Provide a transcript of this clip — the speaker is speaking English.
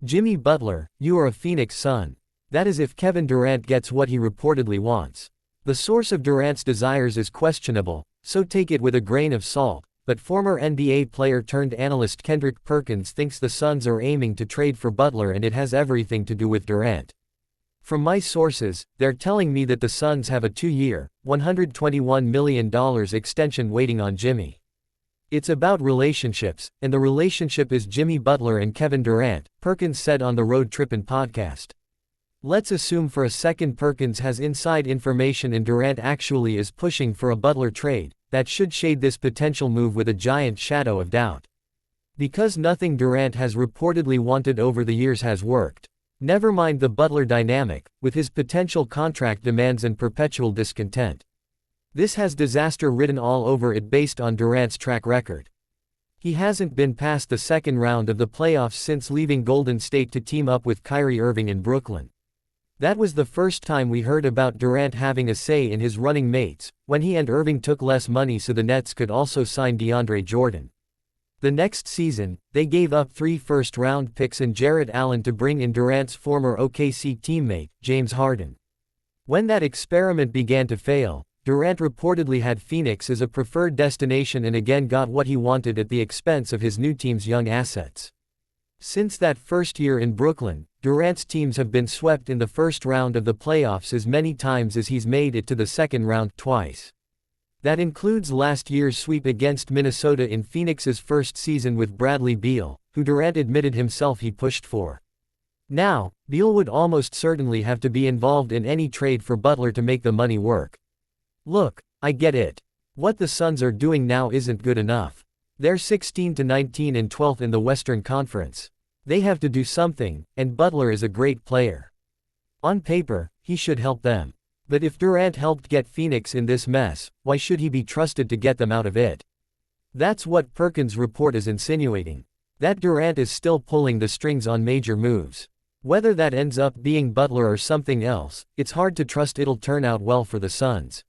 Jimmy Butler, you are a Phoenix Sun. That is if Kevin Durant gets what he reportedly wants. The source of Durant's desires is questionable, so take it with a grain of salt, but former NBA player turned analyst Kendrick Perkins thinks the Suns are aiming to trade for Butler and it has everything to do with Durant. From my sources, they're telling me that the Suns have a 2-year, $121 million extension waiting on Jimmy. It's about relationships, and the relationship is Jimmy Butler and Kevin Durant, Perkins said on the Road Trippin' podcast. Let's assume for a second Perkins has inside information and Durant actually is pushing for a Butler trade. That should shade this potential move with a giant shadow of doubt. Because nothing Durant has reportedly wanted over the years has worked. Never mind the Butler dynamic, with his potential contract demands and perpetual discontent. This has disaster written all over it based on Durant's track record. He hasn't been past the second round of the playoffs since leaving Golden State to team up with Kyrie Irving in Brooklyn. That was the first time we heard about Durant having a say in his running mates, when he and Irving took less money so the Nets could also sign DeAndre Jordan. The next season, they gave up 3 first-round picks and Jarrett Allen to bring in Durant's former OKC teammate, James Harden. When that experiment began to fail, Durant reportedly had Phoenix as a preferred destination and again got what he wanted at the expense of his new team's young assets. Since that first year in Brooklyn, Durant's teams have been swept in the first round of the playoffs as many times as he's made it to the second round twice. That includes last year's sweep against Minnesota in Phoenix's first season with Bradley Beal, who Durant admitted himself he pushed for. Now, Beal would almost certainly have to be involved in any trade for Butler to make the money work. Look, I get it. What the Suns are doing now isn't good enough. They're 16-19 and 12th in the Western Conference. They have to do something, and Butler is a great player. On paper, he should help them. But if Durant helped get Phoenix in this mess, why should he be trusted to get them out of it? That's what Perkins' report is insinuating. That Durant is still pulling the strings on major moves. Whether that ends up being Butler or something else, it's hard to trust it'll turn out well for the Suns.